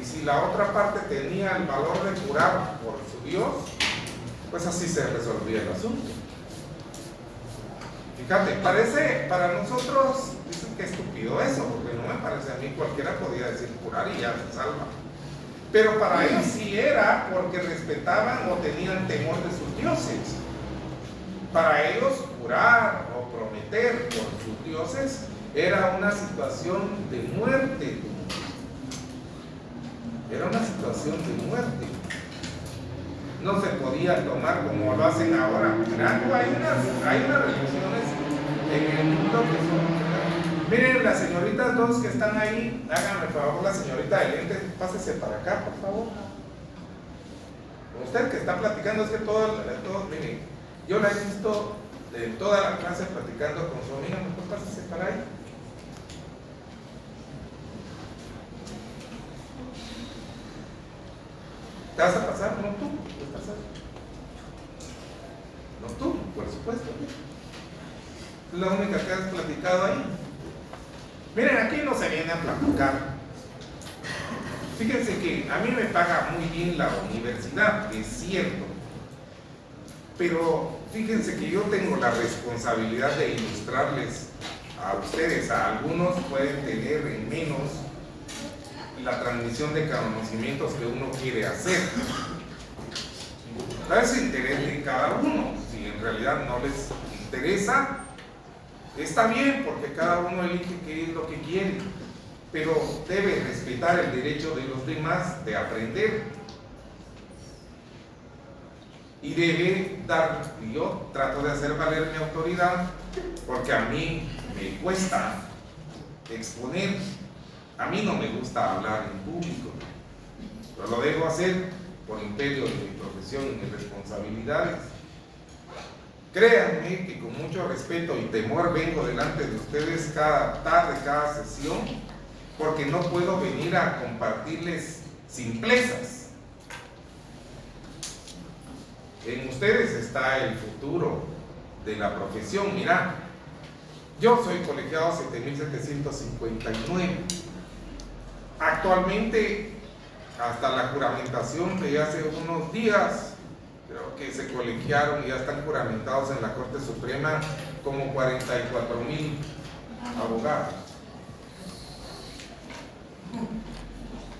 y si la otra parte tenía el valor de jurar por su Dios, pues así se resolvía el asunto. Fíjate, parece para nosotros, dicen que estúpido eso, porque no me parece a mí, cualquiera podía decir jurar y ya se salva. Pero para ellos sí era porque respetaban o tenían temor de sus dioses. Para ellos jurar o prometer por sus dioses era una situación de muerte. Era una situación de muerte. No se podía tomar como lo hacen ahora. Hay unas religiones en el mundo que son... Miren, las señoritas dos que están ahí, háganme por favor, la señorita de lentes, pásese para acá, por favor. Usted que está platicando, es que todos, miren, yo la he visto de toda la clase platicando con su amiga, mejor pásese para ahí. ¿Te vas a pasar? No tú, ¿te vas a pasar? No tú, por supuesto. Es la única que has platicado ahí. Miren, aquí no se viene a platicar. Fíjense que a mí me paga muy bien la universidad, es cierto. Pero fíjense que yo tengo la responsabilidad de ilustrarles a ustedes. A algunos pueden tener en menos la transmisión de conocimientos que uno quiere hacer. Es interés de cada uno. Si en realidad no les interesa, está bien, porque cada uno elige qué es lo que quiere, pero debe respetar el derecho de los demás de aprender. Y debe dar, yo trato de hacer valer mi autoridad, porque a mí me cuesta exponer. A mí no me gusta hablar en público, pero lo debo hacer por imperio de mi profesión y mis responsabilidades. Créanme que con mucho respeto y temor vengo delante de ustedes cada tarde, cada sesión, porque no puedo venir a compartirles simplezas. En ustedes está el futuro de la profesión. Mira, yo soy colegiado 7759. Actualmente, hasta la juramentación de hace unos días, creo que se colegiaron y ya están juramentados en la Corte Suprema como 44,000 abogados.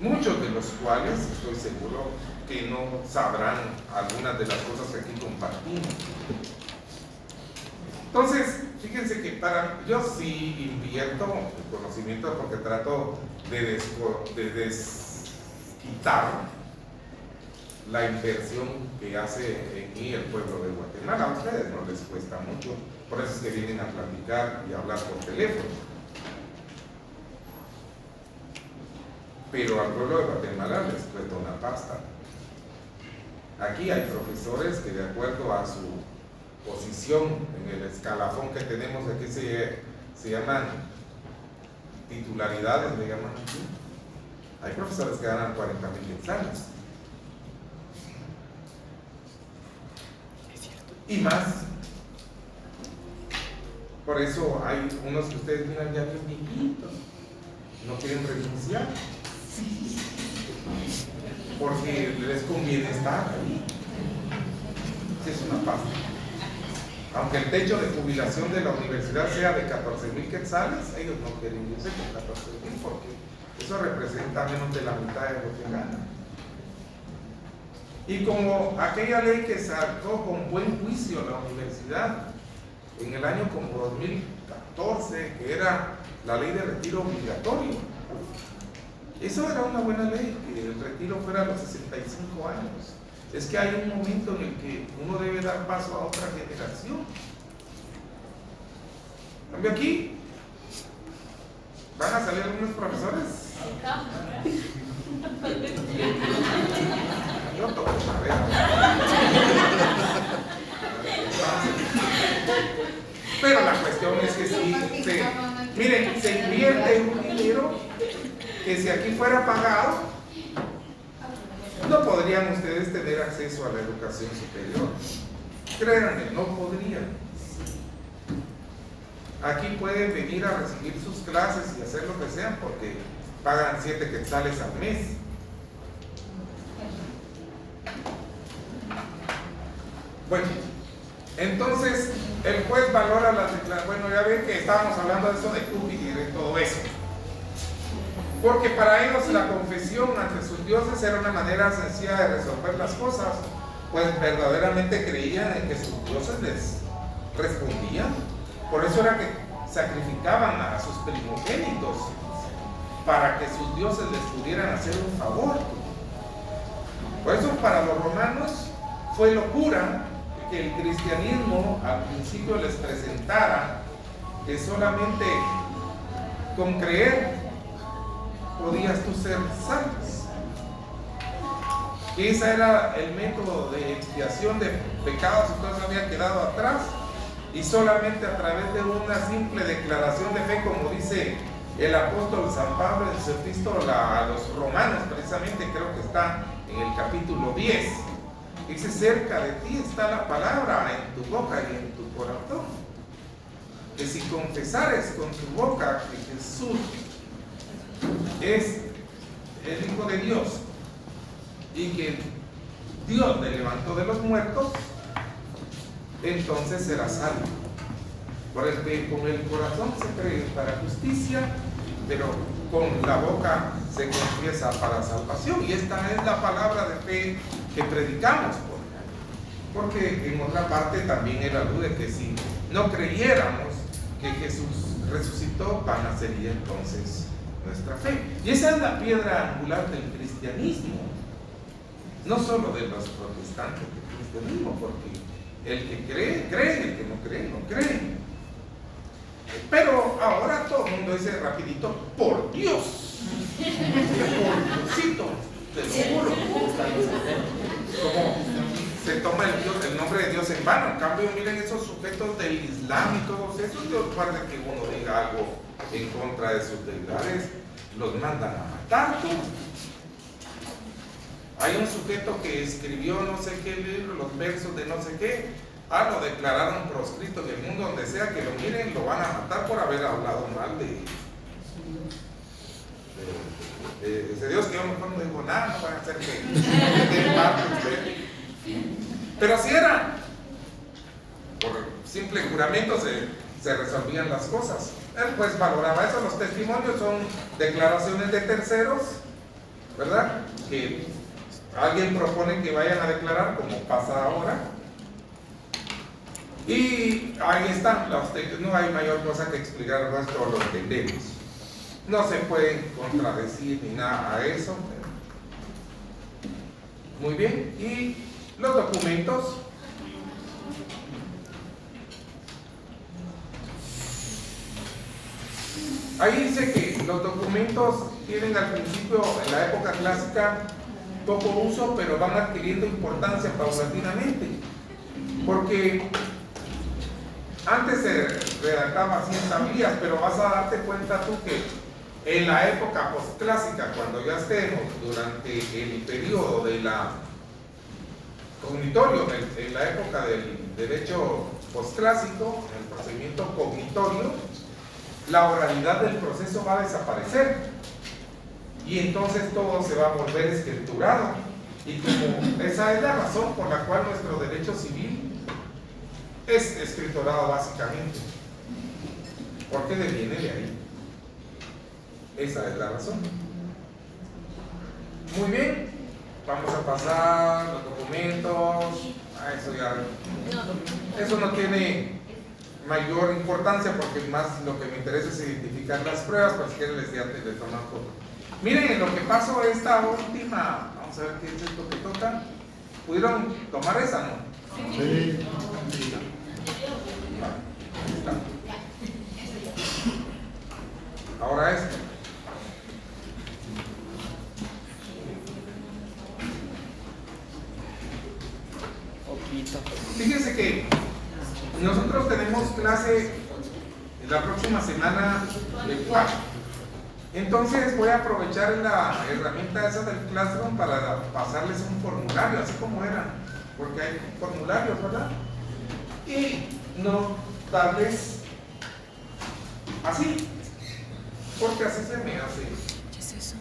muchos de los cuales estoy seguro que no sabrán algunas de las cosas que aquí compartimos. Entonces, fíjense que yo sí invierto el conocimiento porque trato de desquitar la inversión que hace en mí el pueblo de Guatemala. A ustedes no les cuesta mucho, por eso es que vienen a platicar y a hablar por teléfono. Pero al pueblo de Guatemala les cuesta una pasta. Aquí hay profesores que, de acuerdo a su posición en el escalafón que tenemos aquí, se llaman titularidades, le llaman aquí. Hay profesores que ganan 40,000 quetzales y más. Por eso hay unos que ustedes miran ya bien viejitos, no quieren renunciar porque les conviene estar ahí. Es una pasta. Aunque el techo de jubilación de la universidad sea de 14,000 quetzales, ellos no quieren irse con 14,000 porque eso representa menos de la mitad de lo que ganan. Y como aquella ley que sacó con buen juicio la universidad en el año como 2014, que era la ley de retiro obligatorio, eso era una buena ley, que el retiro fuera a los 65 años. Es que hay un momento en el que uno debe dar paso a otra generación. En cambio aquí, ¿van a salir algunos profesores? Yo toco madera. Pero la cuestión es que sí, miren, se invierte un dinero que si aquí fuera pagado, no podrían ustedes tener acceso a la educación superior. Créanme, no podrían. Aquí pueden venir a recibir sus clases y hacer lo que sean porque pagan 7 quetzales al mes. Bueno, entonces el juez valora las declaraciones. Bueno, ya ven que estábamos hablando de eso de Júpiter y de todo eso. Porque para ellos la confesión ante sus dioses era una manera sencilla de resolver las cosas, pues verdaderamente creían en que sus dioses les respondían. Por eso era que sacrificaban a sus primogénitos para que sus dioses les pudieran hacer un favor. Por eso para los romanos fue locura que el cristianismo al principio les presentara que solamente con creer podías tú ser salvos. Que ese era el método de expiación de pecados y todo eso había quedado atrás, y solamente a través de una simple declaración de fe, como dice el apóstol San Pablo en su epístola a los romanos, precisamente creo que está en el capítulo 10, dice: cerca de ti está la palabra, en tu boca y en tu corazón, que si confesares con tu boca que Jesús es el Hijo de Dios y que Dios le levantó de los muertos, entonces será salvo. Porque con el corazón se cree para justicia, pero con la boca se confiesa para salvación. Y esta es la palabra de fe que predicamos, porque en otra parte también era duda de que si no creyéramos que Jesús resucitó, vana sería entonces nuestra fe. Y esa es la piedra angular del cristianismo, no solo de los protestantes del cristianismo, porque el que cree, cree, el que no cree, no cree. Pero ahora todo el mundo dice rapidito: por Dios, por Diosito, te lo juro. Como se toma el nombre de Dios en vano. En cambio, miren esos sujetos del Islam y todos esos, en lugar de que uno diga algo en contra de sus deidades, los mandan a matar. Hay un sujeto que escribió no sé qué libro, los versos de no sé qué, lo declararon proscrito en el mundo, donde sea que lo miren, lo van a matar por haber hablado mal de ese Dios, que yo mejor no digo nada, no van a hacer que pero así era. Por simple juramento se resolvían las cosas. Él pues valoraba eso. Los testimonios son declaraciones de terceros ¿verdad? Que alguien propone que vayan a declarar, como pasa ahora. Y ahí están los textos, no hay mayor cosa que explicar, el resto lo entendemos. No se pueden contradecir ni nada a eso. Muy bien, y los documentos. Ahí dice que los documentos tienen al principio, en la época clásica, poco uso, pero van adquiriendo importancia paulatinamente. Porque antes se redactaba así en tablillas, pero vas a darte cuenta tú que en la época postclásica, cuando ya estemos durante el periodo de la cognitorio, en la época del derecho postclásico, en el procedimiento cognitorio, la oralidad del proceso va a desaparecer y entonces todo se va a volver escriturado. Y como esa es la razón por la cual nuestro derecho civil es escriturado básicamente, porque viene de ahí. Esa es la razón. Muy bien, vamos a pasar los documentos. Eso no tiene mayor importancia porque más lo que me interesa es identificar las pruebas, pero si quieren les toman foto. Miren lo que pasó esta última, vamos a ver qué es esto que toca. ¿Pudieron tomar esa, no? Sí. Ahora esto. Fíjense que nosotros tenemos clase la próxima semana de 4. Entonces voy a aprovechar la herramienta esa del Classroom para pasarles un formulario, así como era, porque hay formularios, ¿verdad? Y no darles así, porque así se me hace. ¿Qué es eso?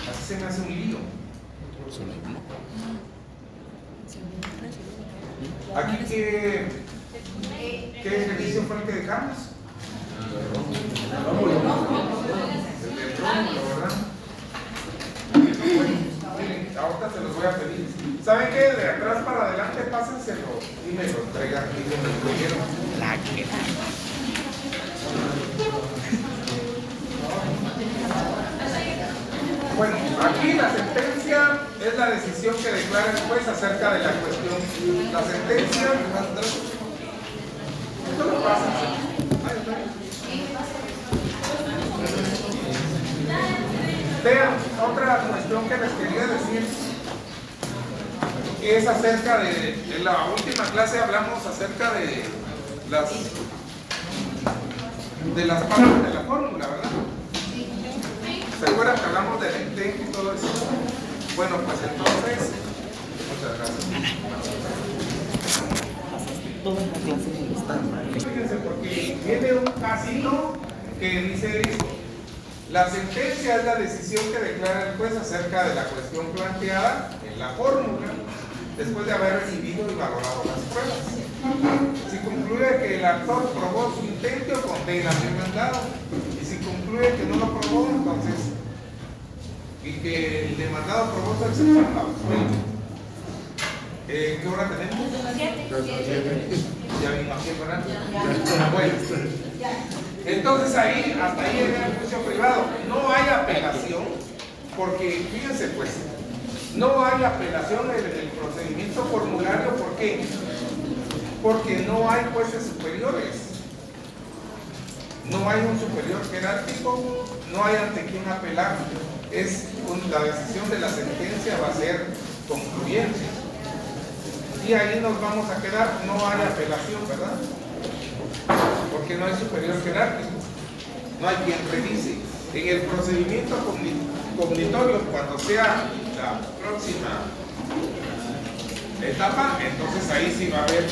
Así se me hace un lío. Aquí ¿qué ejercicio fue el que dejamos? El de Rómulo, ¿verdad? Miren, ahorita se los voy a pedir. ¿Saben qué? De atrás para adelante pásenselo y me lo traigan y me lo incluyeron. Bueno, aquí la sentencia es la decisión que declara el juez acerca de la cuestión. La sentencia, esto lo pasa. Vean, otra cuestión que les quería decir es acerca de, en la última clase hablamos acerca de las palabras de la fórmula, ¿verdad? ¿Se acuerdan que hablamos del intento y todo eso? Bueno, pues entonces, muchas gracias. Todas las clases están. Fíjense, porque viene un casino que dice esto. La sentencia es la decisión que declara el juez acerca de la cuestión planteada en la fórmula, después de haber recibido y valorado las pruebas. Si concluye que el actor probó su intento, condena al demandado. Y si concluye que no lo probó, entonces, y que el demandado probó su excepción, ¿qué hora tenemos? 7. Ya me imagino, ¿verdad? Bueno, entonces ahí, hasta ahí en el juicio privado, no hay apelación, porque fíjense pues, no hay apelación en el procedimiento formulario, ¿por qué? Porque no hay jueces superiores, no hay un superior jerárquico, no hay ante quién apelar, la decisión de la sentencia va a ser concluyente. Y ahí nos vamos a quedar, no hay apelación, ¿verdad? Porque no hay superior jerárquico, no hay quien revise. En el procedimiento cognitorio, cuando sea la próxima etapa, entonces ahí sí va a haber.